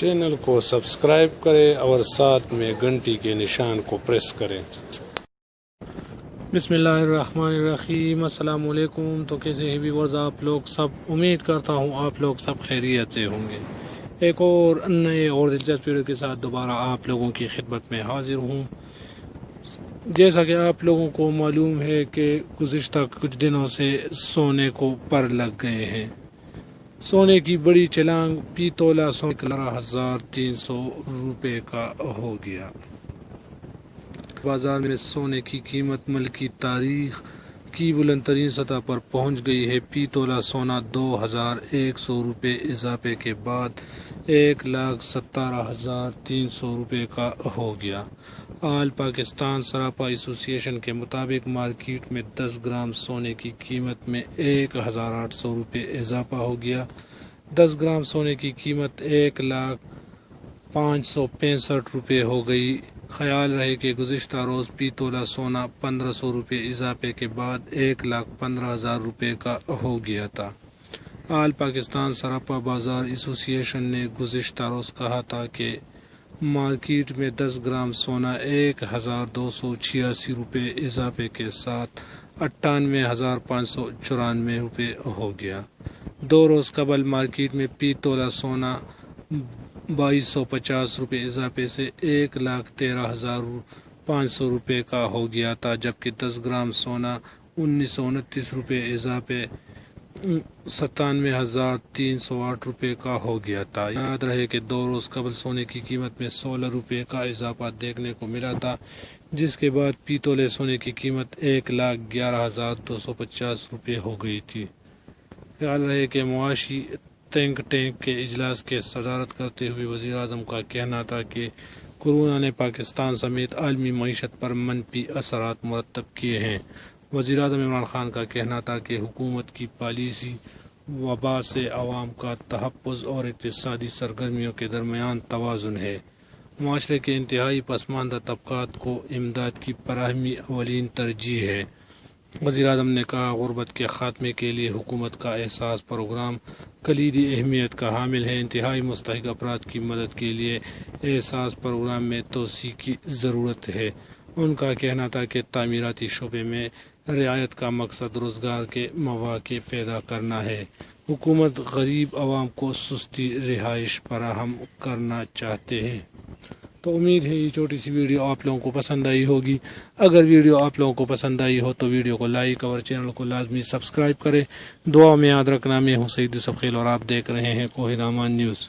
Channel کو subscribe کریں اور ساتھ میں گھنٹی کے نشان کو پریس کریں۔ بسم اللہ الرحمن الرحیم۔ السلام علیکم۔ تو کیسے ہیں ویورز آپ لوگ سب؟ امید کرتا ہوں آپ لوگ سب خیریت سے ہوں گے۔ ایک اور نئے اور دلچسپ ویڈیو کے ساتھ دوبارہ آپ لوگوں کی خدمت میں حاضر ہوں۔ جیسا کہ آپ لوگوں کو معلوم ہے کہ گزشتہ کچھ دنوں سے سونے کو پر لگ گئے ہیں۔ سونے کی بڑی چلانگ، فی تولہ سونے 11,300 روپے کا ہو گیا۔ بازار میں سونے کی قیمت ملکی تاریخ کی بلند ترین سطح پر پہنچ گئی ہے۔ فی تولہ سونا 2,100 روپے اضافے کے بعد 1,17,300 روپے کا ہو گیا۔ آل پاکستان سراپا ایسوسی ایشن کے مطابق مارکیٹ میں 10 گرام سونے کی قیمت میں 1,800 روپے اضافہ ہو گیا۔ 10 گرام سونے کی قیمت 1,0565 روپے ہو گئی۔ خیال رہے کہ گزشتہ روز فی تولہ سونا 1,500 روپے اضافے کے بعد 1,15,000 روپے کا ہو گیا تھا۔ آل پاکستان سراپا بازار ایسوسی ایشن نے گزشتہ روز کہا تھا کہ مارکیٹ میں 10 گرام سونا 1,286 روپے اضافے کے ساتھ 98,594 روپے ہو گیا۔ 2 روز قبل مارکیٹ میں فی تولہ سونا 2,250 روپے اضافے سے 1,13,500 روپے کا ہو گیا تھا، جبکہ 10 گرام سونا 1,929 روپے اضافے 97,308 روپے کا ہو گیا تھا۔ یاد رہے کہ 2 روز قبل سونے کی قیمت میں 16 روپے کا اضافہ دیکھنے کو ملا تھا، جس کے بعد فی تولے سونے کی قیمت 1,11,250 روپے ہو گئی تھی۔ خیال رہے کہ معاشی تھنک ٹینک کے اجلاس کی صدارت کرتے ہوئے وزیر اعظم کا کہنا تھا کہ کورونا نے پاکستان سمیت عالمی معیشت پر منفی اثرات مرتب کیے ہیں۔ وزیر اعظم عمران خان کا کہنا تھا کہ حکومت کی پالیسی وبا سے عوام کا تحفظ اور اقتصادی سرگرمیوں کے درمیان توازن ہے۔ معاشرے کے انتہائی پسماندہ طبقات کو امداد کی فراہمی اولین ترجیح ہے۔ وزیر اعظم نے کہا، غربت کے خاتمے کے لیے حکومت کا احساس پروگرام کلیدی اہمیت کا حامل ہے۔ انتہائی مستحق افراد کی مدد کے لیے احساس پروگرام میں توسیع کی ضرورت ہے۔ ان کا کہنا تھا کہ تعمیراتی شعبے میں رعایت کا مقصد روزگار کے مواقع پیدا کرنا ہے۔ حکومت غریب عوام کو سستی رہائش فراہم کرنا چاہتے ہیں۔ تو امید ہے یہ چھوٹی سی ویڈیو آپ لوگوں کو پسند آئی ہوگی۔ اگر ویڈیو آپ لوگوں کو پسند آئی ہو تو ویڈیو کو لائک اور چینل کو لازمی سبسکرائب کریں۔ دعا میں یاد رکھنا، میں ہوں سعید یوسف خیل اور آپ دیکھ رہے ہیں کوہ رامان نیوز۔